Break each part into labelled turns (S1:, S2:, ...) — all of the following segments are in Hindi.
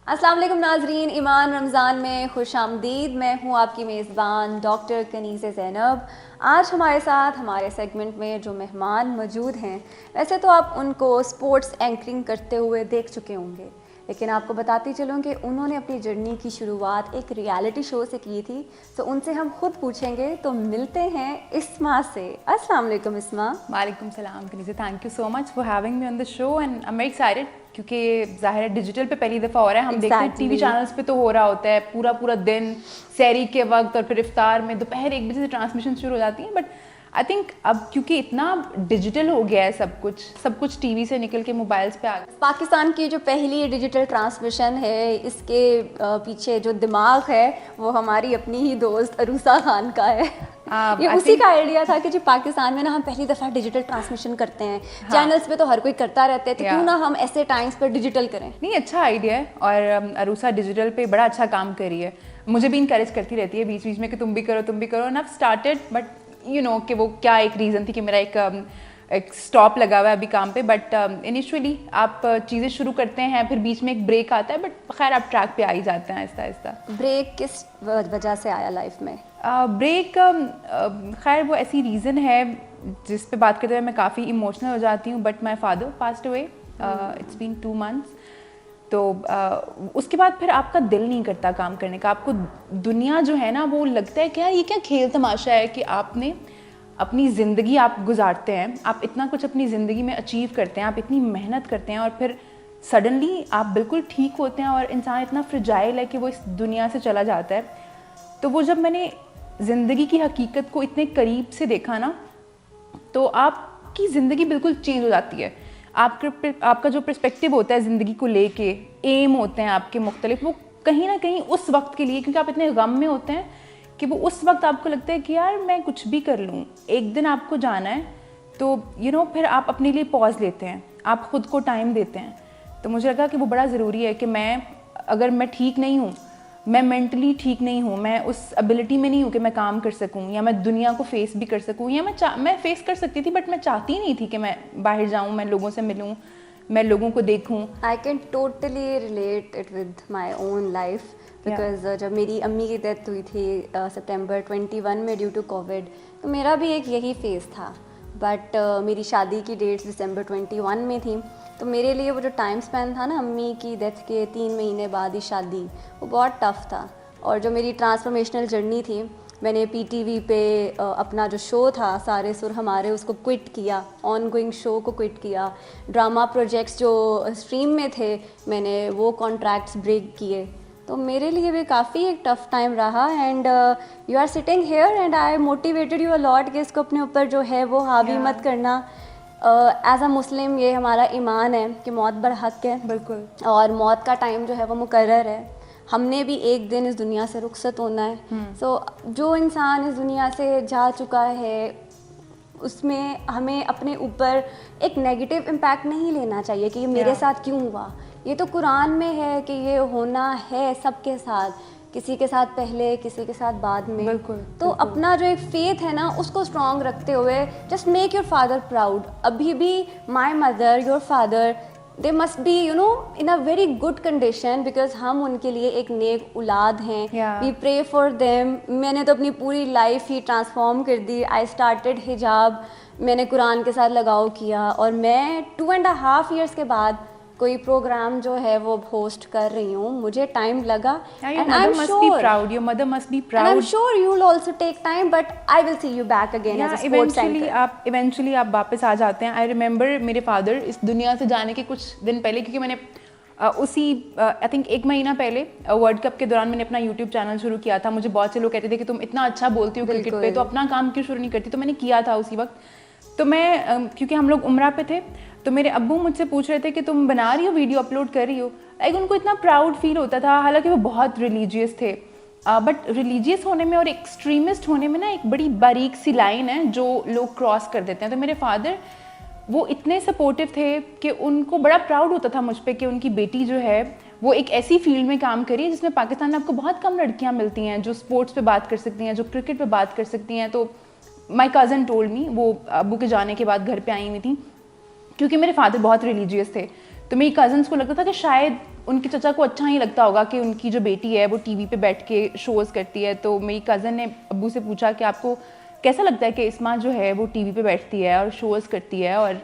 S1: अस्सलाम वालेकुम नाजरीन, ईमान रमज़ान में खुश आमदीद। मैं हूँ आपकी मेज़बान डॉक्टर कनीज़ ज़ैनब। आज हमारे साथ हमारे सेगमेंट में जो मेहमान मौजूद हैं, वैसे तो आप उनको स्पोर्ट्स एंकरिंग करते हुए देख चुके होंगे, लेकिन आपको बताती चलूँ कि उन्होंने अपनी जर्नी की शुरुआत एक रियलिटी शो से की थी। तो उनसे हम खुद पूछेंगे। तो मिलते हैं इस्मा से। अस्सलाम वालेकुम इस्मा।
S2: वालेकुम सलाम Kaneeza, thank you so much for having me on the show and I am very excited क्योंकि ज़ाहिर है डिजिटल पे पहली दफ़ा हो रहा है। हम देखते हैं टीवी चैनल्स पे तो हो रहा होता है पूरा पूरा दिन, सहरी के वक्त और फिर इफ्तार में दोपहर 1 बजे से ट्रांसमिशन शुरू हो जाती हैं। बट आई थिंक अब क्योंकि इतना डिजिटल हो गया है सब कुछ टीवी से निकल के मोबाइल्स पे आ गया।
S1: पाकिस्तान की जो पहली डिजिटल ट्रांसमिशन है, इसके पीछे जो दिमाग है वो हमारी अपनी ही दोस्त अरूसा खान का है। ये उसी का आइडिया था कि जो पाकिस्तान में ना हम पहली दफ़ा डिजिटल ट्रांसमिशन करते हैं। चैनल्स पे तो हर कोई करता रहता है, तो क्यों ना हम ऐसे टाइम्स पर डिजिटल करें।
S2: नहीं, अच्छा आइडिया है और अरूसा डिजिटल पे बड़ा अच्छा काम कर रही है। मुझे भी इनकरेज करती रहती है बीच बीच में कि तुम भी करो and I have started. But you know कि वो क्या एक रीज़न थी कि मेरा एक स्टॉप लगा हुआ है अभी काम पे। बट इनिशियली आप चीज़ें शुरू करते हैं, फिर बीच में एक ब्रेक आता है, बट खैर आप ट्रैक पे आ ही जाते हैं आहिस्ता आहिस्ता।
S1: ब्रेक किस वजह से आया लाइफ में?
S2: ब्रेक खैर वो ऐसी रीज़न है जिस पे बात करते हुए मैं काफ़ी इमोशनल हो जाती हूँ। But my father passed away, it's been 2 months। तो उसके बाद फिर आपका दिल नहीं करता काम करने का। आपको दुनिया जो है ना वो लगता है कि यार ये क्या खेल तमाशा है कि आपने अपनी ज़िंदगी आप गुजारते हैं, आप इतना कुछ अपनी ज़िंदगी में अचीव करते हैं, आप इतनी मेहनत करते हैं और फिर सडनली आप बिल्कुल ठीक होते हैं और इंसान इतना फ्रिजाइल है कि वो इस दुनिया से चला जाता है। तो वो जब मैंने ज़िंदगी की हकीकत को इतने करीब से देखा ना, तो आपकी ज़िंदगी बिल्कुल चेंज हो जाती है। आपका जो पर्सपेक्टिव होता है ज़िंदगी को लेके, एम होते हैं आपके मुख्तलिफ, वो कहीं ना कहीं उस वक्त के लिए, क्योंकि आप इतने गम में होते हैं कि वो उस वक्त आपको लगता है कि यार मैं कुछ भी कर लूँ, एक दिन आपको जाना है। तो फिर आप अपने लिए पॉज लेते हैं, आप ख़ुद को टाइम देते हैं। तो मुझे लगा कि वो बड़ा ज़रूरी है कि अगर मैं ठीक नहीं हूँ, मैं मेंटली ठीक नहीं हूँ, मैं उस एबिलिटी में नहीं हूँ कि मैं काम कर सकूँ या मैं दुनिया को फेस भी कर सकूँ, या मैं फेस कर सकती थी बट मैं चाहती नहीं थी कि मैं बाहर जाऊँ, मैं लोगों से मिलूँ, मैं लोगों को देखूँ।
S1: I can totally relate it with my own life because जब मेरी अम्मी की डेथ हुई थी सितंबर 21 में ड्यू टू कोविड, तो मेरा भी एक यही फेज़ था। बट मेरी शादी की डेट दिसंबर 21 में थी, तो मेरे लिए वो जो टाइम स्पेन था ना, अम्मी की डेथ के 3 महीने बाद ही शादी, वो बहुत टफ़ था। और जो मेरी ट्रांसफॉर्मेशनल जर्नी थी, मैंने पीटीवी पे अपना जो शो था सारे सुर हमारे, उसको क्विट किया, ऑन गोइंग शो को क्विट किया। ड्रामा प्रोजेक्ट्स जो स्ट्रीम में थे, मैंने वो कॉन्ट्रैक्ट्स ब्रेक किए। तो मेरे लिए भी काफ़ी एक टफ़ टाइम रहा। And you are sitting here and I motivated you a lot कि इसको अपने ऊपर जो है वो हावी मत करना। एज अ मुस्लिम ये हमारा ईमान है कि मौत बरहक है,
S2: बिल्कुल,
S1: और मौत का टाइम जो है वो मुकर्रर है। हमने भी एक दिन इस दुनिया से रुखसत होना है। सो जो इंसान इस दुनिया से जा चुका है, उसमें हमें अपने ऊपर एक नेगेटिव इम्पैक्ट नहीं लेना चाहिए कि ये मेरे साथ क्यों हुआ। ये तो कुरान में है कि ये होना है सबके साथ, किसी के साथ पहले, किसी के साथ बाद में।
S2: बिल्कुल,
S1: तो अपना जो एक फेथ है ना, उसको स्ट्रॉन्ग रखते हुए just make your father proud. अभी भी my mother, your father, they must be in a very good condition because हम उनके लिए एक नेक औलाद हैं। We pray for them. मैंने तो अपनी पूरी लाइफ ही ट्रांसफॉर्म कर दी। आई स्टार्टेड हिजाब, मैंने कुरान के साथ लगाव किया, और मैं 2.5 years के बाद कोई प्रोग्राम जो है वो होस्ट कर रही हूँ। मुझे टाइम लगा
S2: and I'm sure your mother must be proud
S1: and I'm sure you will also take time, but I will see you back again as a sports anchor.
S2: eventually आप वापस आ जाते हैं। I remember मेरे फादर इस दुनिया से जाने के कुछ दिन पहले, क्योंकि मैंने उसी आई थिंक 1 महीना पहले वर्ल्ड कप के दौरान मैंने अपना यूट्यूब चैनल शुरू किया था। मुझे बहुत से लोग कहते थे कि तुम इतना अच्छा बोलती हो क्रिकेट पे, तो अपना काम क्यों शुरू नहीं करती? तो मैंने किया था उसी वक्त। तो मैं क्योंकि हम लोग उम्रा पे थे, तो मेरे अब्बू मुझसे पूछ रहे थे कि तुम बना रही हो, वीडियो अपलोड कर रही हो। लाइक उनको इतना प्राउड फील होता था। हालांकि वो बहुत रिलीजियस थे, बट रिलीजियस होने में और एक्सट्रीमिस्ट होने में ना एक बड़ी बारीक सी लाइन है जो लोग क्रॉस कर देते हैं। तो मेरे फादर वो इतने सपोर्टिव थे कि उनको बड़ा प्राउड होता था मुझ पर कि उनकी बेटी जो है वो एक ऐसी फील्ड में काम करी जिसमें पाकिस्तान में आपको बहुत कम लड़कियां मिलती हैं जो स्पोर्ट्स पे बात कर सकती हैं, जो क्रिकेट पे बात कर सकती हैं। तो माई कज़न टोल्ड मी, वो अब्बू के जाने के बाद घर पे आई हुई थी, क्योंकि मेरे फादर बहुत रिलीजियस थे, तो मेरी कज़न्स को लगता था कि शायद उनके चचा को अच्छा नहीं लगता होगा कि उनकी जो बेटी है वो टीवी पे बैठ के शोज़ करती है। तो मेरी कज़न ने अब्बू से पूछा कि आपको कैसा लगता है कि इस्मा जो है वो टीवी पे बैठती है और शोज़ करती है। और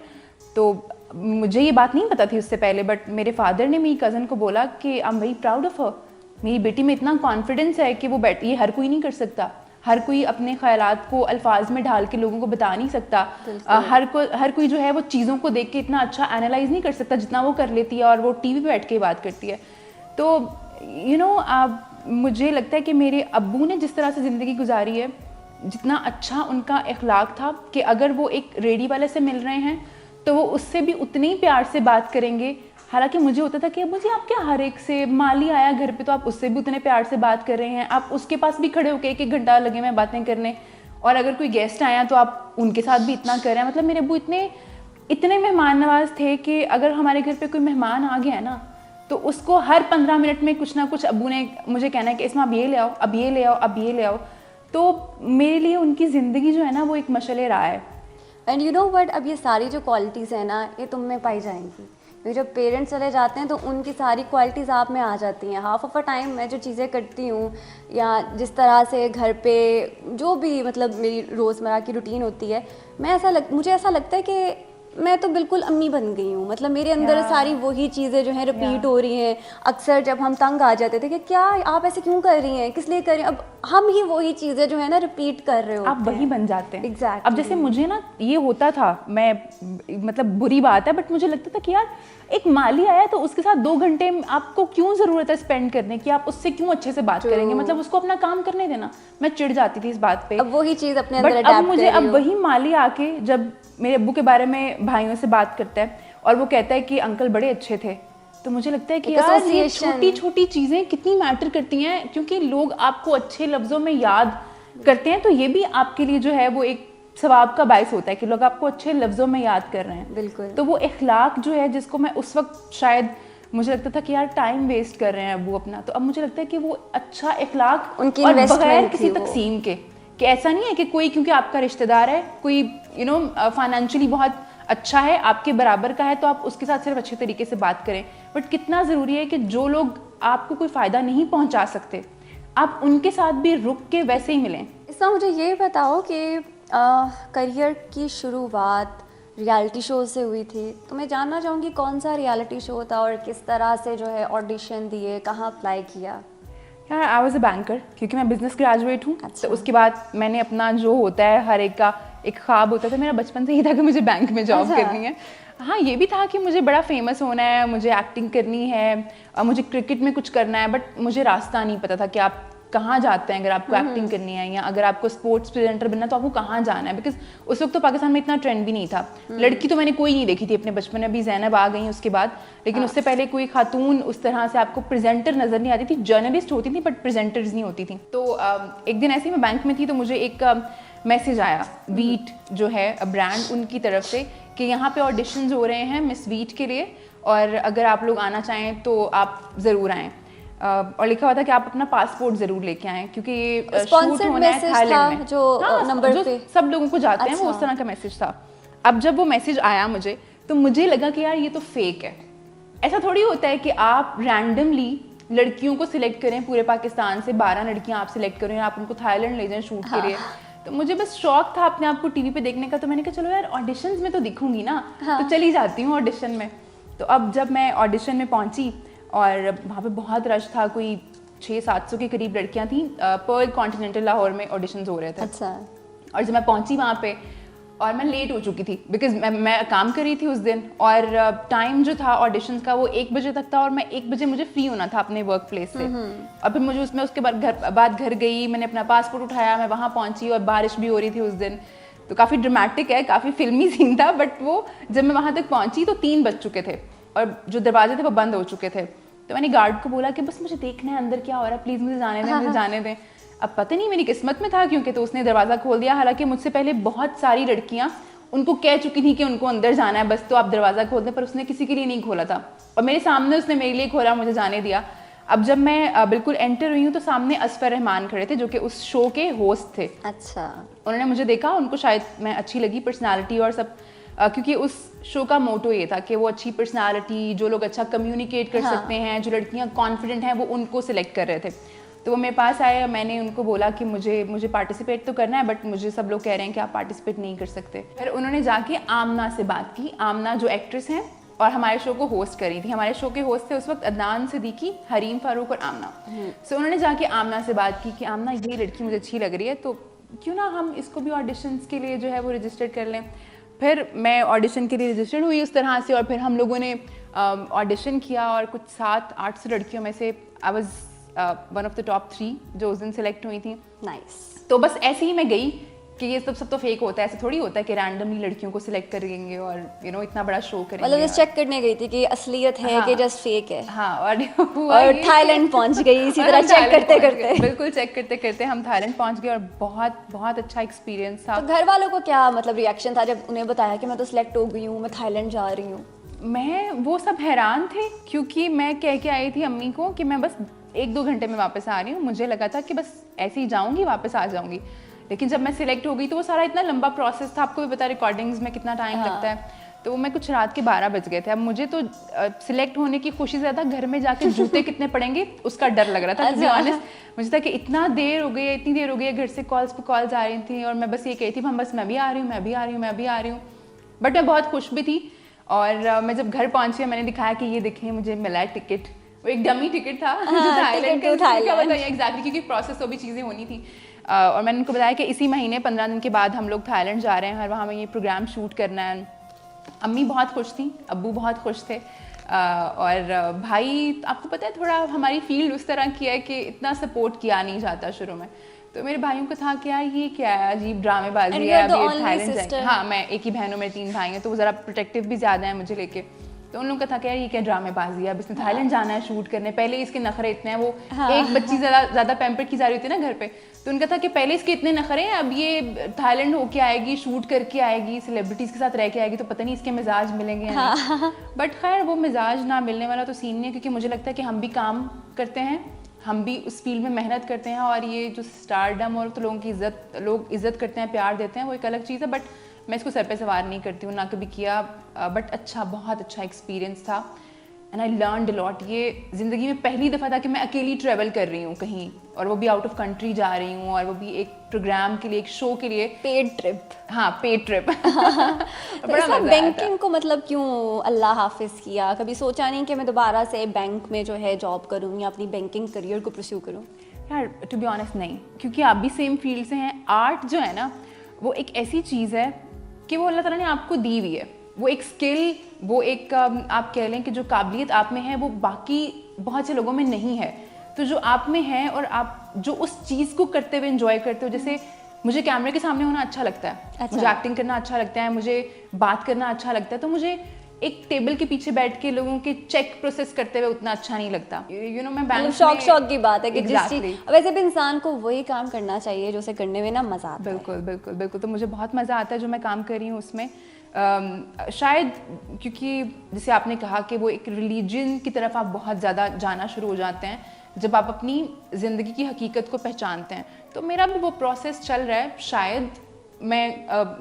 S2: तो मुझे ये बात नहीं पता थी उससे पहले, बट मेरे फादर ने मेरी कज़न को बोला कि आई am very proud of her, मेरी बेटी में इतना कॉन्फिडेंस है कि वो ये हर कोई नहीं कर सकता, हर कोई अपने ख्यालात को अल्फाज में ढाल के लोगों को बता नहीं सकता, हर कोई जो है वो चीज़ों को देख के इतना अच्छा एनालाइज नहीं कर सकता जितना वो कर लेती है और वो टीवी पे बैठ के बात करती है। तो मुझे लगता है कि मेरे अब्बू ने जिस तरह से ज़िंदगी गुजारी है, जितना अच्छा उनका इखलाक था कि अगर वो एक रेडी वाले से मिल रहे हैं तो वो उससे भी उतने ही प्यार से बात करेंगे। हालांकि मुझे होता था कि अब्बू जी आप क्या हर एक से, माली आया घर पे तो आप उससे भी उतने प्यार से बात कर रहे हैं, आप उसके पास भी खड़े होकर 1-1 घंटा लगे मैं बातें करने, और अगर कोई गेस्ट आया तो आप उनके साथ भी इतना कर रहे हैं। मतलब मेरे अब्बू इतने मेहमान नवाज थे कि अगर हमारे घर पे कोई मेहमान आ गया ना तो उसको हर 15 मिनट में कुछ ना कुछ अब्बू ने मुझे कहना है कि इसमें अब ये ले आओ, अब ये ले आओ, अब ये ले आओ। तो मेरे लिए उनकी ज़िंदगी जो है ना वो एक मशअले राह है।
S1: एंड यू नो व्हाट, अब ये सारी जो क्वालिटीज़ है ना ये तुम में पाई जाएंगी, क्योंकि जब पेरेंट्स चले जाते हैं तो उनकी सारी क्वालिटीज़ आप में आ जाती हैं। हाफ ऑफ अ टाइम मैं जो चीज़ें करती हूँ या जिस तरह से घर पे जो भी मतलब मेरी रोज़मर्रा की रूटीन होती है, मुझे ऐसा लगता है कि मैं तो बिल्कुल अम्मी बन गई हूँ। मतलब मेरे अंदर सारी वही चीज़ें जो हैं रिपीट हो रही हैं। अक्सर जब हम तंग आ जाते थे कि क्या आप ऐसे क्यों कर रही हैं, किस लिए कर रही हैं, अब हम ही वही चीज़ें जो है ना रिपीट कर रहे होते हैं,
S2: आप वही बन जाते हैं।
S1: Exactly.
S2: अब जैसे मुझे ना ये होता था, मैं मतलब बुरी बात है बट मुझे लगता था कि यार एक माली आया तो उसके साथ 2 घंटे आपको क्यों ज़रूरत है स्पेंड करने की, आप उससे क्यों अच्छे से बात करेंगे, मतलब उसको अपना काम करने देना। मैं चिढ़ जाती थी इस बात पे।
S1: अब वही चीज़ अपने अंदर
S2: बट अब मुझे अब वही माली आके जब मेरे अब्बू के बारे में भाइयों से बात करता है और वो कहता है कि अंकल बड़े अच्छे थे, तो मुझे लगता है कि यार ये छोटी छोटी चीज़ें कितनी मैटर करती हैं, क्योंकि लोग आपको अच्छे लफ्ज़ों में याद करते हैं तो ये भी आपके लिए जो है वो एक सवाब का बायस होता है कि लोग आपको अच्छे लफ्ज़ों में याद कर रहे हैं।
S1: बिल्कुल।
S2: तो वो इखलाक जो है जिसको मैं उस वक्त शायद मुझे लगता था कि यार टाइम वेस्ट कर रहे हैं अब्बू अपना, तो अब मुझे लगता है कि वो अच्छा इखलाक
S1: उनकी
S2: और बगैर
S1: इन्वेस्टमेंट
S2: किसी तकसीम के, कि ऐसा नहीं है कि कोई क्योंकि आपका रिश्तेदार है, कोई फाइनेंशियली बहुत अच्छा है, आपके बराबर का है, तो आप उसके साथ सिर्फ अच्छे तरीके से बात करें। बट कितना ज़रूरी है कि जो लोग आपको कोई फ़ायदा नहीं पहुंचा सकते आप उनके साथ भी रुक के वैसे ही मिलें।
S1: इसमें मुझे ये बताओ कि करियर की शुरुआत रियलिटी शो से हुई थी, तो मैं जानना चाहूँगी कौन सा रियलिटी शो था और किस तरह से जो है ऑडिशन दिए, कहाँ अप्लाई किया?
S2: यार आई वॉज अ बैंकर, क्योंकि मैं बिजनेस ग्रेजुएट हूँ।
S1: अच्छा।
S2: तो उसके बाद मैंने अपना जो होता है हर एक का एक ख्वाब होता था, मेरा बचपन से ही था कि मुझे बैंक में जॉब करनी है। हाँ, ये भी था कि मुझे बड़ा फेमस होना है, मुझे एक्टिंग करनी है, मुझे क्रिकेट में कुछ करना है, बट मुझे रास्ता नहीं पता था कि आप कहाँ जाते हैं अगर आपको एक्टिंग करनी है, या अगर आपको स्पोर्ट्स प्रेजेंटर बनना है तो आपको कहाँ जाना है, बिकॉज उस वक्त तो पाकिस्तान में इतना ट्रेंड भी नहीं था। लड़की तो मैंने कोई नहीं देखी थी अपने बचपन में, अभी ज़ैनब आ गई उसके बाद, लेकिन उससे पहले कोई खातून उस तरह से आपको प्रेजेंटर नज़र नहीं आती थी। जर्नलिस्ट होती थी बट प्रेजेंटर्स नहीं होती थी। तो एक दिन ऐसे ही मैं बैंक में थी तो मुझे एक मैसेज आया वीट जो है ब्रांड, उनकी तरफ से कि यहाँ पे ऑडिशंस हो रहे हैं मिस वीट के लिए, और अगर आप लोग आना चाहें तो आप ज़रूर आएँ। और लिखा हुआ था कि आप अपना पासपोर्ट जरूर लेके आएं, क्योंकि शूट होना है थाईलैंड में,
S1: जो नंबर पे
S2: सब लोगों को जाते हैं। वो उस तरह का मैसेज था। अब जब वो मैसेज आया मुझे तो मुझे लगा कि यार ये तो फेक है। ऐसा थोड़ी होता है कि आप रैंडमली लड़कियों को सिलेक्ट करें, पूरे पाकिस्तान से 12 लड़कियां आप सिलेक्ट करें, आप उनको थाईलैंड ले जाएं शूट के लिए। तो मुझे बस शौक था अपने आप को टीवी पे देखने का, तो मैंने कहा चलो यार ऑडिशंस में तो दिखूंगी ना, तो चली जाती हूँ ऑडिशन में। तो अब जब मैं ऑडिशन में पहुंची और वहाँ पे बहुत रश था, कोई 600-700 के करीब लड़कियाँ थीं। पर्ल कॉन्टिनेंटल लाहौर में ऑडिशंस हो रहे थे।
S1: अच्छा।
S2: और जब मैं पहुँची वहाँ पे और मैं लेट हो चुकी थी बिकॉज मैं काम कर रही थी उस दिन, और टाइम जो था ऑडिशंस का वो 1 बजे तक था, और मैं 1 बजे मुझे फ्री होना था अपने वर्क प्लेस से। और फिर मुझे उसके बाद घर गई, मैंने अपना पासपोर्ट उठाया, मैं वहाँ पहुँची और बारिश भी हो रही थी उस दिन, तो काफ़ी ड्रामेटिक है, काफ़ी फिल्मी सीन था। बट वो जब मैं वहाँ तक पहुँची तो 3 बज चुके थे और जो दरवाजे थे वो बंद हो चुके थे। तो मैंने गार्ड को बोला कि बस मुझे देखना है अंदर क्या हो रहा है, प्लीज़ मुझे जाने दें, मुझे जाने दें। अब पता नहीं मेरी किस्मत में था क्योंकि, तो उसने दरवाज़ा खोल दिया। हालांकि मुझसे पहले बहुत सारी लड़कियां उनको कह चुकी थी कि उनको अंदर जाना है, बस तो आप दरवाज़ा खोल दें, पर उसने किसी के लिए नहीं खोला था और मेरे सामने उसने मेरे लिए खोला, मुझे जाने दिया। अब जब मैं बिल्कुल एंटर हुई हूँ तो सामने असफर रहमान खड़े थे जो कि उस शो के होस्ट थे।
S1: अच्छा।
S2: उन्होंने मुझे देखा, उनको शायद मैं अच्छी लगी पर्सनालिटी और सब, क्योंकि उस शो का मोटो ये था कि वो अच्छी पर्सनालिटी, जो लोग अच्छा कम्युनिकेट कर सकते हैं, जो लड़कियां कॉन्फिडेंट हैं, वो उनको सिलेक्ट कर रहे थे। तो वो मेरे पास आए, मैंने उनको बोला कि मुझे पार्टिसिपेट तो करना है, बट मुझे सब लोग कह रहे हैं कि आप पार्टिसिपेट नहीं कर सकते। फिर उन्होंने जाके आमना से बात की। आमना जो एक्ट्रेस हैं और हमारे शो को होस्ट करी थी, हमारे शो के होस्ट थे उस वक्त अदनान सिद्दीकी, हरीम फारूक और आमना। सो उन्होंने जाके आमना से बात की कि आमना ये लड़की मुझे अच्छी लग रही है, तो क्यों ना हम इसको भी ऑडिशंस के लिए जो है वो रजिस्टर्ड कर लें। फिर मैं ऑडिशन के लिए रजिस्टर्ड हुई उस तरह से, और फिर हम लोगों ने ऑडिशन किया और कुछ 7-8 लड़कियों में से I was one of the top 3 जो उस दिन सेलेक्ट हुई थी।
S1: नाइस।
S2: तो बस ऐसे ही मैं गई कि ये सब तो फेक होता है, ऐसे थोड़ी होता है कि रैंडमली लड़कियों को सिलेक्ट करेंगे और इतना बड़ा शो करेंगे।
S1: मतलब जस्ट चेक करने गई थी कि असलियत है कि जस्ट फेक है।
S2: हाँ,
S1: और थाईलैंड पहुंच गई इसी तरह चेक करते करते।
S2: बिल्कुल चेक करते करते हम थाईलैंड पहुंच गए और बहुत बहुत अच्छा एक्सपीरियंस था।
S1: तो घर वालों को क्या मतलब रिएक्शन था जब उन्हें बताया कि मैं तो सिलेक्ट हो गई हूँ, मैं थाईलैंड जा रही हूँ?
S2: वो सब हैरान थे, क्योंकि मैं कह के आई थी अम्मी को कि मैं बस 1-2 घंटे में वापस आ रही हूँ। मुझे लगा था कि बस ऐसे ही जाऊँगी, वापस आ जाऊँगी। लेकिन जब मैं सिलेक्ट हो गई तो वो सारा इतना लंबा प्रोसेस था, आपको भी पता रिकॉर्डिंग्स में कितना टाइम लगता है। तो मैं कुछ रात के 12 बज गए थे। अब मुझे तो सिलेक्ट होने की खुशी ज़्यादा घर में जाके जूते कितने पड़ेंगे उसका डर लग रहा था। टू बी ऑनेस्ट मुझे था कि इतनी देर हो गई है, घर से कॉल्स पे कॉल्स आ रही थी और मैं बस ये कही थी मैं भी आ रही हूँ। बट मैं बहुत खुश भी थी। और मैं जब घर पहुंची मैंने दिखाया कि ये देखें मुझे मिला है टिकट। वो एक डमी टिकट था जो थाईलैंड का बताइए एग्जैक्टली, क्योंकि प्रोसेस तो भी चीज़ें होनी थी। और मैंने उनको बताया कि इसी महीने 15 दिन के बाद हम लोग थाईलैंड जा रहे हैं और वहाँ हमें ये प्रोग्राम शूट करना है। अम्मी बहुत खुश थी, अब्बू बहुत खुश थे। और भाई, आपको पता है थोड़ा हमारी फील्ड उस तरह की है कि इतना सपोर्ट किया नहीं जाता शुरू में। तो मेरे भाइयों को था कि यार ये क्या है, अजीब ड्रामेबाजी है, अभी थाईलैंड जाएंगे। हाँ, मैं एक ही बहन हूँ, मेरे 3 भाई हैं, तो वो ज़रा प्रोटेक्टिव भी ज़्यादा है मुझे लेके। तो उन लोगों का था कि यार ये क्या ड्रामेबाजी है, अब इसने थाईलैंड जाना है शूट करने, पहले इसके नखरे इतने हैं। वो एक बच्ची ज़्यादा पैम्पर की जा रही थी ना घर पे, तो उनका था कि पहले इसके इतने नखरे हैं, अब ये थाईलैंड होके आएगी, शूट करके आएगी, सेलिब्रिटीज़ के साथ रह के आएगी, तो पता नहीं इसके मिजाज मिलेंगे या नहीं। बट खैर वो मिजाज ना मिलने वाला तो सीन नहीं है, क्योंकि मुझे लगता है कि हम भी काम करते हैं, हम भी उस फील्ड में मेहनत करते हैं, और ये जो स्टारडम और तो लोग इज्जत करते हैं, प्यार देते हैं, वो एक अलग चीज़ है। बट मैं इसको सर पे सवार नहीं करती हूँ, ना कभी किया। बट बहुत अच्छा एक्सपीरियंस था and I learned a lot. ये ज़िंदगी में पहली दफ़ा था कि मैं अकेली ट्रैवल कर रही हूँ कहीं, और वो भी आउट ऑफ कंट्री जा रही हूँ, और वो भी एक प्रोग्राम के लिए, एक शो के लिए।
S1: Paid trip.
S2: हाँ, पेड ट्रिप।
S1: बड़ा मजा बैंकिंग को मतलब क्यों अल्लाह हाफिज किया? कभी सोचा नहीं कि मैं दोबारा से बैंक में जो है जॉब करूँ या अपनी बैंकिंग करियर को परस्यू करूँ?
S2: यार टू बी ऑनेस्ट नहीं, क्योंकि आप भी सेम फील्ड से हैं। आर्ट जो है ना, वो एक ऐसी चीज़ है कि वो अल्लाह ताला ने आपको दी हुई है। वो एक स्किल, वो एक आप कह लें कि जो काबिलियत आप में है वो बाकी बहुत से लोगों में नहीं है। तो जो आप में है और आप जो उस चीज़ को करते हुए एंजॉय करते हो, जैसे मुझे कैमरे के सामने होना अच्छा लगता है, मुझे एक्टिंग करना अच्छा लगता है, मुझे बात करना अच्छा लगता है, तो मुझे एक टेबल के पीछे बैठ के लोगों के चेक प्रोसेस करते हुए उतना अच्छा नहीं लगता। मैं बैंक
S1: शौक की बात है कि जिस चीज वैसे भी इंसान को वही काम करना चाहिए जो उसे करने में ना मजा आता है।
S2: बिल्कुल। तो मुझे बहुत मज़ा आता है जो मैं काम कर रही हूँ उसमें। शायद क्योंकि जैसे आपने कहा कि वो एक रिलीजन की तरफ आप बहुत ज़्यादा जाना शुरू हो जाते हैं जब आप अपनी ज़िंदगी की हकीकत को पहचानते हैं। तो मेरा भी वो प्रोसेस चल रहा है। शायद मैं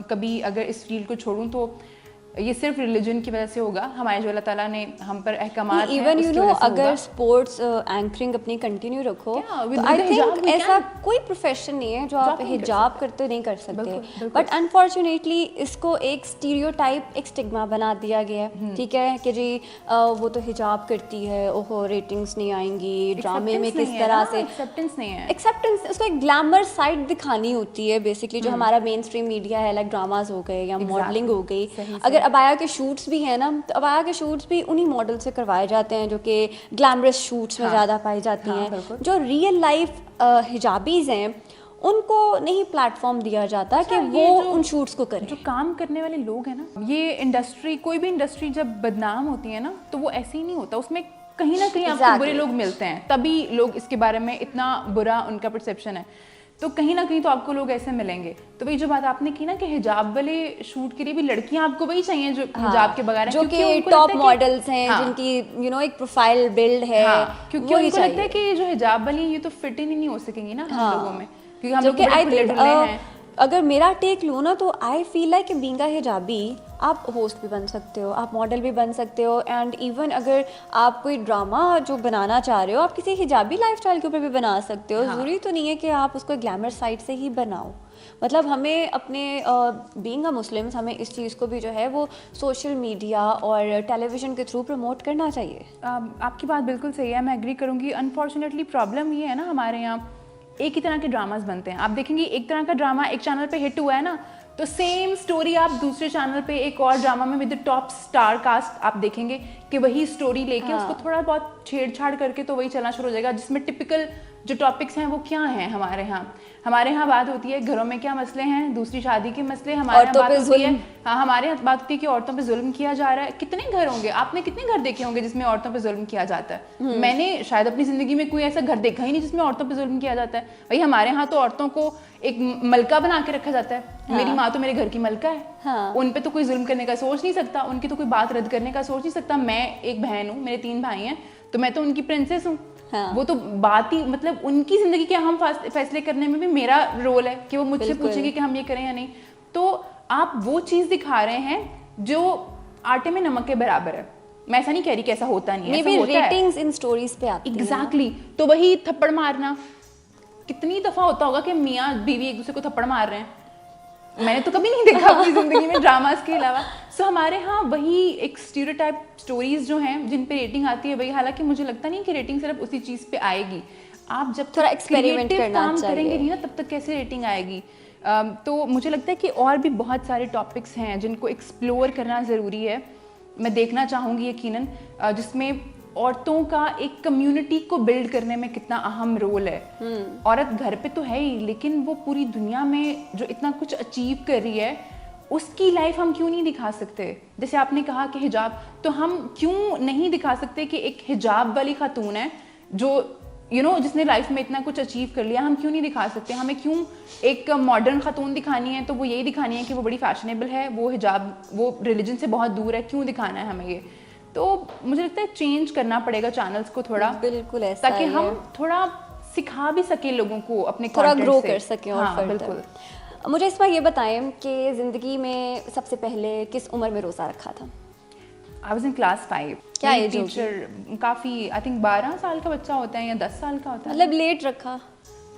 S2: कभी अगर इस फील्ड को छोड़ूं तो ये सिर्फ रिलीजन की वजह से होगा। हमारे जो अल्लाह ताला ने हम पर अहकामात हैं,
S1: इवन यू नो अगर स्पोर्ट्स एंकरिंग अपनी कंटिन्यू रखो तो आई थिंक ऐसा कोई प्रोफेशन नहीं है जो आप हिजाब करते नहीं कर सकते। बट अनफॉर्चुनेटली इसको एक स्टीरियोटाइप, एक स्टिग्मा बना दिया गया है, ठीक है, कि जी वो तो हिजाब करती है, ओहो रेटिंग्स नहीं आएंगी, ड्रामे में किस तरह से
S2: एक्सेप्टेंस नहीं है।
S1: एक्सेप्टेंस, उसको एक ग्लैमर साइड दिखानी होती है बेसिकली, जो हमारा मेन स्ट्रीम मीडिया है, लाइक ड्रामाज हो गए या मॉडलिंग हो गई। अगर अबाया के शूट्स भी हैं ना, तो अबाया के शूट्स भी उन्हीं मॉडल से करवाए जाते हैं जो कि ग्लैमरस शूट्स में ज़्यादा पाई जाती हैं। जो रियल लाइफ हिजाबीज़ हैं उनको नहीं प्लेटफॉर्म दिया जाता कि वो उन शूट्स को करें।
S2: जो काम करने वाले लोग हैं ना, ये इंडस्ट्री, कोई भी इंडस्ट्री जब बदनाम होती है ना तो वो ऐसे ही नहीं होता, उसमें कहीं ना कहीं आपको बुरे लोग मिलते हैं, तभी लोग इसके बारे में इतना बुरा उनका परसेप्शन है। तो कहीं ना कहीं तो आपको लोग ऐसे मिलेंगे। तो वही जो बात आपने की ना कि हिजाब वाले शूट के लिए भी लड़कियां आपको वही चाहिए जो हिजाब के बगैर,
S1: जो कि टॉप मॉडल्स हैं, जिनकी एक प्रोफाइल बिल्ड है,
S2: क्योंकि उनको लगता है कि जो हिजाब वाली है ये तो फिट ही नहीं हो सकेंगी ना हम लोगों में, क्योंकि हम लोग बड़े खुले-डुले हैं।
S1: अगर मेरा टेक लो ना तो I feel like being a हिजाबी आप होस्ट भी बन सकते हो, आप मॉडल भी बन सकते हो, एंड इवन अगर आप कोई ड्रामा जो बनाना चाह रहे हो आप किसी हिजाबी लाइफस्टाइल के ऊपर भी बना सकते हो। ज़रूरी तो नहीं है कि आप उसको ग्लैमर साइड से ही बनाओ। मतलब हमें अपने बीइंग अ मुस्लिम्स हमें इस चीज़ को भी जो है वो सोशल मीडिया और टेलीविज़न के थ्रू प्रमोट करना चाहिए।
S2: आपकी बात बिल्कुल सही है, मैं एग्री करूँगी। अनफॉर्चुनेटली प्रॉब्लम ये है ना, हमारे यहाँ एक ही तरह के ड्रामास बनते हैं। आप देखेंगे एक तरह का ड्रामा एक चैनल पे हिट हुआ है ना, तो सेम स्टोरी आप दूसरे चैनल पे एक और ड्रामा में विद टॉप स्टार कास्ट आप देखेंगे कि वही स्टोरी लेके उसको थोड़ा बहुत छेड़छाड़ करके तो वही चलना शुरू हो जाएगा, जिसमें टिपिकल जो टॉपिक्स हैं वो क्या हैं। हमारे यहाँ बात होती है घरों में क्या मसले हैं, दूसरी शादी के मसले, हमारे यहाँ बात होती है, हाँ हमारे यहाँ बात होती है कि औरतों पे जुल्म किया जा रहा है। कितने घर होंगे, आपने कितने घर देखे होंगे जिसमें औरतों पे जुल्म किया जाता है? मैंने शायद अपनी जिंदगी में कोई ऐसा घर देखा ही नहीं जिसमें औरतों पे जुल्म किया जाता है। भाई हमारे यहाँ तो औरतों को एक मलका बना के रखा जाता है। मेरी माँ तो मेरे घर की मलका है, उन पे तो कोई जुल्म करने का सोच नहीं सकता, उनकी तो कोई बात रद्द करने का सोच नहीं सकता। मैं एक बहन हूँ, मेरे 3 भाई हैं, तो मैं तो उनकी प्रिंसेस हूँ। वो तो बात ही मतलब उनकी जिंदगी के हम फैसले करने में भी मेरा रोल है कि वो मुझसे पूछेंगे कि हम ये करें या नहीं। तो आप वो चीज दिखा रहे हैं जो आटे में नमक के बराबर है। मैं ऐसा नहीं कह रही कि ऐसा होता नहीं है, ऐसा होता है।
S1: रेटिंग्स इन स्टोरीज पे आती हैं।
S2: एग्जैक्टली। तो वही थप्पड़ मारना, कितनी दफा होता होगा कि मियाँ बीवी एक दूसरे को थप्पड़ मार रहे हैं? मैंने तो कभी नहीं देखा अपनी जिंदगी में ड्रामास के अलावा। सो हमारे यहाँ वही एक स्टीरियोटाइप स्टोरीज जो हैं जिन पे रेटिंग आती है वही, हालांकि मुझे लगता नहीं कि रेटिंग सिर्फ उसी चीज पे आएगी। आप जब
S1: थोड़ा एक्सपेरिमेंट करना
S2: काम करेंगे नहीं ना तब तक कैसे रेटिंग आएगी। तो मुझे लगता है कि और भी बहुत सारे टॉपिक्स हैं जिनको एक्सप्लोर करना ज़रूरी है। मैं देखना चाहूँगी यकीनन जिसमें औरतों का एक कम्युनिटी को बिल्ड करने में कितना अहम रोल है। औरत घर पे तो है ही, लेकिन वो पूरी दुनिया में जो इतना कुछ अचीव कर रही है उसकी लाइफ हम क्यों नहीं दिखा सकते? जैसे आपने कहा कि हिजाब, तो हम क्यों नहीं दिखा सकते कि एक हिजाब वाली खातून है जो जिसने लाइफ में इतना कुछ अचीव कर लिया, हम क्यों नहीं दिखा सकते? हमें क्यों एक मॉडर्न खातून दिखानी है तो वो यही दिखानी है कि वो बड़ी फैशनेबल है, वो हिजाब, वो रिलीजन से बहुत दूर है, क्यों दिखाना है हमें ये? तो मुझे लगता है चेंज करना पड़ेगा चैनल्स को थोड़ा,
S1: बिल्कुल ऐसा,
S2: ताकि हम थोड़ा सिखा भी सके लोगों को अपने
S1: थोड़ा ग्रो कर सकें। और
S2: हाँ, बिल्कुल।
S1: मुझे इस बार ये बताएं कि ज़िंदगी में सबसे पहले किस उम्र में रोज़ा रखा था?
S2: I was in class 5।
S1: क्या एज होगी?
S2: टीचर काफ़ी, आई थिंक 12 साल का बच्चा होता है या 10 साल का होता है,
S1: मतलब लेट रखा?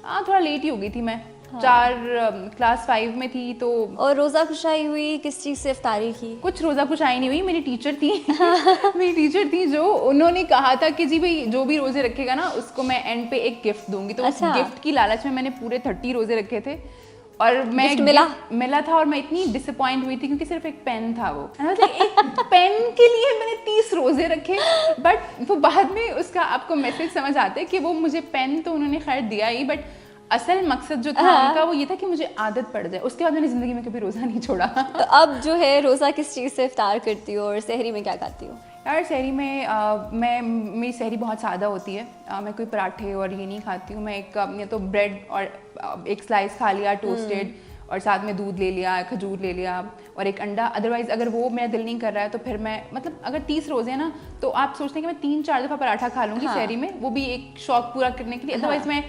S2: हाँ थोड़ा लेट ही हो गई थी मैं। क्लास 5 में थी तो।
S1: और रोज़ा खुशाई हुई किस चीज़ से इफ्तारी की?
S2: कुछ रोज़ा खुशाई नहीं हुई, मेरी टीचर थी मेरी टीचर थी जो उन्होंने कहा था कि जी भाई जो भी रोज़े रखेगा ना उसको मैं एंड पे एक गिफ्ट दूंगी। तो उस गिफ्ट की लालच में मैंने पूरे 30 रोज़े रखे थे और मैं मिला था और मैं इतनी डिसअपॉइंट हुई थी क्योंकि सिर्फ एक पेन था वो। एक पेन के लिए मैंने 30 रोज़े रखे। बट वो बाद में उसका आपको मैसेज समझ आता है कि वो मुझे पेन तो उन्होंने खैर दिया ही, बट असल मकसद जो था उनका वो ये था कि मुझे आदत पड़ जाए। उसके बाद मैंने ज़िंदगी में कभी रोज़ा नहीं छोड़ा।
S1: तो अब जो है रोज़ा किस चीज़ से इफ्तार करती हो और सहरी में क्या खाती हो?
S2: यार सहरी में मेरी सहरी बहुत सादा होती है। मैं कोई पराठे और ये नहीं खाती हूँ। मैं एक या तो ब्रेड और एक स्लाइस खा लिया टोस्टेड और साथ में दूध ले लिया, खजूर ले लिया और एक अंडा। अदरवाइज़ अगर वो मेरा दिल नहीं कर रहा है तो फिर मैं मतलब अगर 30 रोज़े हैं ना तो आप सोचते हैं कि मैं 3-4 दफ़ा पराठा खा लूँगी सहरी में, वो भी एक शौक पूरा करने के लिए। अदरवाइज़ मैं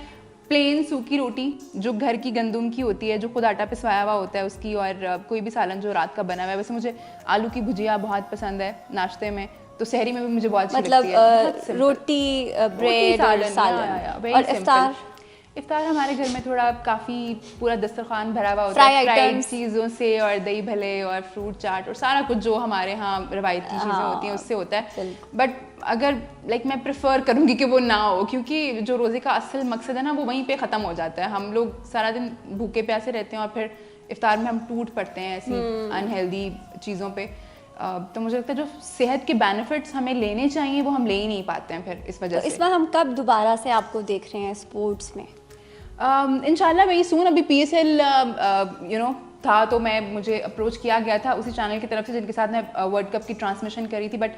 S2: प्लेन सूखी रोटी जो घर की गंदुम की होती है, जो खुद आटा पिसवाया हुआ होता है उसकी, और कोई भी सालन जो रात का बना हुआ है। वैसे मुझे आलू की भुजिया बहुत पसंद है नाश्ते में, तो सहरी में भी मुझे बहुत अच्छी लगती है।
S1: रोटी, ब्रेड और सालन। और इफ्तार?
S2: इफ्तार हमारे घर में थोड़ा काफ़ी पूरा दस्तरखान भरा हुआ होता है फ्राइड चीज़ों से और दही भले और फ्रूट चाट और सारा कुछ जो हमारे यहाँ रवायती चीज़ें होती हैं उससे होता है। बट अगर मैं प्रेफर करूँगी कि वो ना हो, क्योंकि जो रोज़े का असल मकसद है ना वो वहीं पे ख़त्म हो जाता है। हम लोग सारा दिन भूखे प्यासे रहते हैं और फिर इफ्तार में हम टूट पड़ते हैं ऐसी अनहेल्दी चीज़ों पे। तो मुझे लगता है जो सेहत के बेनिफिट्स हमें लेने चाहिए वो हम ले ही नहीं पाते हैं फिर इस वजह से।
S1: इस बार हम कब दोबारा से आपको देख रहे हैं स्पोर्ट्स में?
S2: इंशाल्लाह वेरी सून। अभी PSL था तो मुझे अप्रोच किया गया था उसी चैनल की तरफ से जिनके साथ मैं वर्ल्ड कप की ट्रांसमिशन करी थी, बट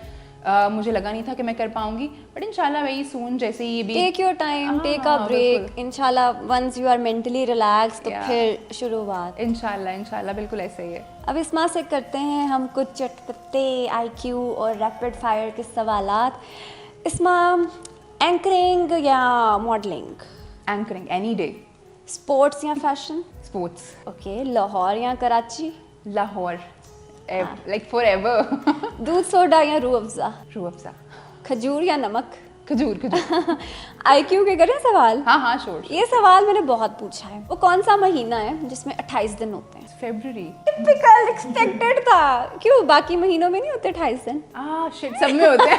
S2: मुझे लगा नहीं था कि मैं कर पाऊंगी। बट इंशाल्लाह वेरी सून, जैसे ये भी
S1: take your time, take a break. इंशाल्लाह once you are mentally relax तो फिर शुरुआत।
S2: इंशाल्लाह बिल्कुल ऐसे ही है।
S1: अब इस्मा से करते हैं हम कुछ चटपटे IQ और रैपिड फायर के सवालात। इस्मा, एंकरिंग या modelling?
S2: Anchoring any day.
S1: Sports या फैशन?
S2: स्पोर्ट्स।
S1: ओके। लाहौर या कराची?
S2: लाहौर। Like forever.
S1: दूध सोडा या रूह अफ़ज़ा?
S2: रूह अफ़ज़ा।
S1: खजूर या नमक?
S2: खजूर खजूर।
S1: IQ के करें सवाल?
S2: हाँ हाँ श्योर।
S1: ये सवाल मैंने बहुत पूछा है। वो कौन सा महीना है जिसमें 28 दिन होते हैं?
S2: फरवरी।
S1: टिपिकल, एक्सपेक्टेड था। क्यों, बाकी महीनों में नहीं होते 28 दिन?
S2: शिट, सब में होते हैं।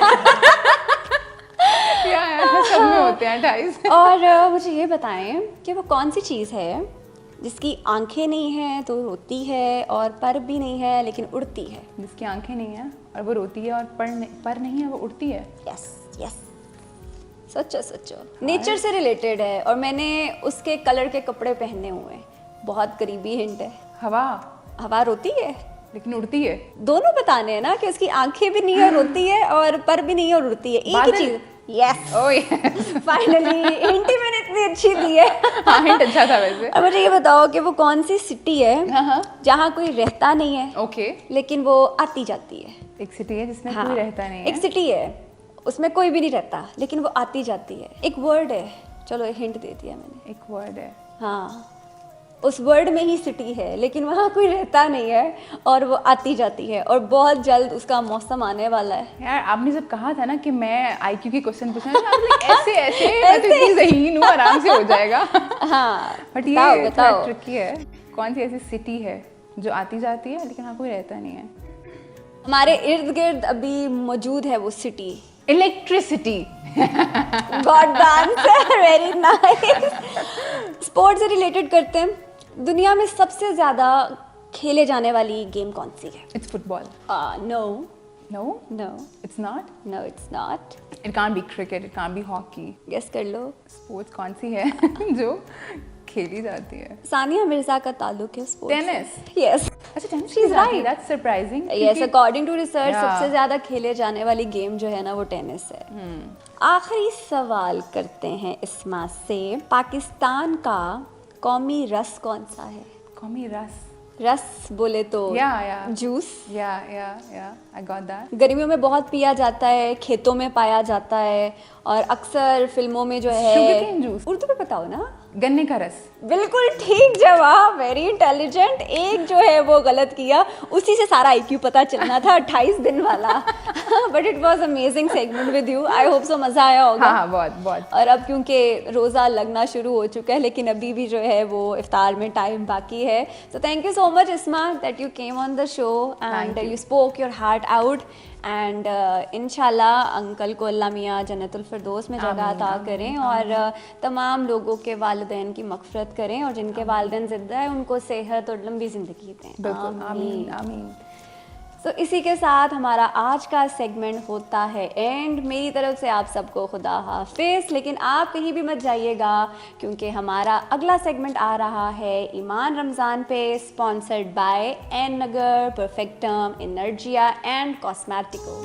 S2: या सब में होते हैं 28।
S1: और मुझे ये बताएं कि वो कौन सी चीज़ है जिसकी आंखें नहीं हैं तो रोती है, और पर भी नहीं है लेकिन उड़ती है?
S2: जिसकी आंखें नहीं है और वो रोती है, और पर नहीं है वो उड़ती है।
S1: यस यस, सच्चो सच्चो। नेचर से रिलेटेड है, और मैंने उसके कलर के कपड़े पहने हुए हैं। बहुत करीबी हिंट है।
S2: हवा।
S1: हवा रोती है
S2: लेकिन उड़ती है।
S1: दोनों बताने हैं ना, कि उसकी आंखें भी नहीं है और रोती है, और पर भी नहीं है और उड़ती है, एक ही चीज। Yes,
S2: oh yes,
S1: finally hint ही मैंने इतनी अच्छी दी है।
S2: हाँ हिंट अच्छा था वैसे।
S1: अब मुझे ये बताओ कि वो कौन सी सिटी है
S2: हाँ।
S1: जहाँ कोई रहता नहीं है
S2: ओके।
S1: लेकिन वो आती जाती है?
S2: एक सिटी है जिसमें
S1: हाँ,
S2: कोई रहता नहीं है।
S1: एक सिटी है, उसमें कोई भी नहीं रहता लेकिन वो आती जाती है। एक वर्ड है, चलो हिंट दे दिया मैंने।
S2: एक वर्ड है।
S1: हाँ, उस वर्ड में ही सिटी है लेकिन वहाँ कोई रहता नहीं है, और वो आती जाती है, और बहुत जल्द उसका मौसम आने वाला है।
S2: यार आपने जब कहा था ना कि मैं IQ के क्वेश्चन पूछना, ऐसे ऐसे मैं तो इतनी ज़हीन हूँ, आराम से हो जाएगा।
S1: हाँ,
S2: बट
S1: बताओ
S2: ये
S1: बताओ।
S2: ट्रिकी है। कौन सी ऐसी सिटी है जो आती जाती है लेकिन वहाँ कोई रहता नहीं है?
S1: हमारे इर्द गिर्द अभी मौजूद है वो city.
S2: Electricity.
S1: Got the answer, very nice. Sports से रिलेटेड करते हैं। दुनिया में सबसे ज्यादा खेले जाने वाली गेम कौन सी है?
S2: It's football.
S1: No
S2: no
S1: no
S2: it's not.
S1: No, it's not.
S2: It can't be cricket, it can't be hockey.
S1: Guess कर लो।
S2: स्पोर्ट्स कौन सी है जो खेली जाती है?
S1: सानिया मिर्जा का ताल्लुक है स्पोर्ट्स।
S2: टेनिस।
S1: यस,
S2: अच्छा टेनिस
S1: She's
S2: की जाती है,
S1: right.
S2: that's surprising।
S1: Yes, according to research
S2: Yeah.
S1: सबसे ज्यादा खेले जाने वाली गेम जो है ना वो टेनिस है। आखिरी सवाल करते हैं इस्मा से। पाकिस्तान का कौमी रस कौन सा है?
S2: कौमी रस।
S1: रस बोले तो
S2: Yeah.
S1: जूस।
S2: या आई गॉट दैट।
S1: गर्मियों में बहुत पिया जाता है, खेतों में पाया जाता है, और अक्सर फिल्मों में जो है।
S2: Sugarcane juice।
S1: उर्दू में बताओ ना।
S2: गन्ने का रस।
S1: बिल्कुल ठीक जवाब, वेरी इंटेलिजेंट। एक जो है वो गलत किया, उसी से सारा IQ पता चलना था 28 दिन वाला। But it was amazing segment with you. I hope so मजा आया होगा।
S2: हाँ बहुत बहुत।
S1: और अब क्योंकि रोज़ा लगना शुरू हो चुका है, लेकिन अभी भी जो है वो इफ्तार में टाइम बाकी है। So thank you so much Isma that you came on the show and
S2: you.
S1: You spoke your heart out. And इंशाल्लाह अंकल को अल्लाह मियाँ जन्नतुल फिरदौस में जगह अता करें, और तमाम लोगों के वालिदैन की मग़फ़िरत करें, और जिनके वालिदैन ज़िंदा है उनको सेहत और लंबी ज़िंदगी दें।
S2: बिल्कुल, आमीन आमीन।
S1: तो इसी के साथ हमारा आज का सेगमेंट होता है एंड। मेरी तरफ से आप सबको खुदा हाफिज़। लेकिन आप कहीं भी मत जाइएगा, क्योंकि हमारा अगला सेगमेंट आ रहा है ईमान रमज़ान पे, स्पॉन्सर्ड बाय एन नगर, परफेक्टम, एनर्जिया एंड कॉस्मेटिको।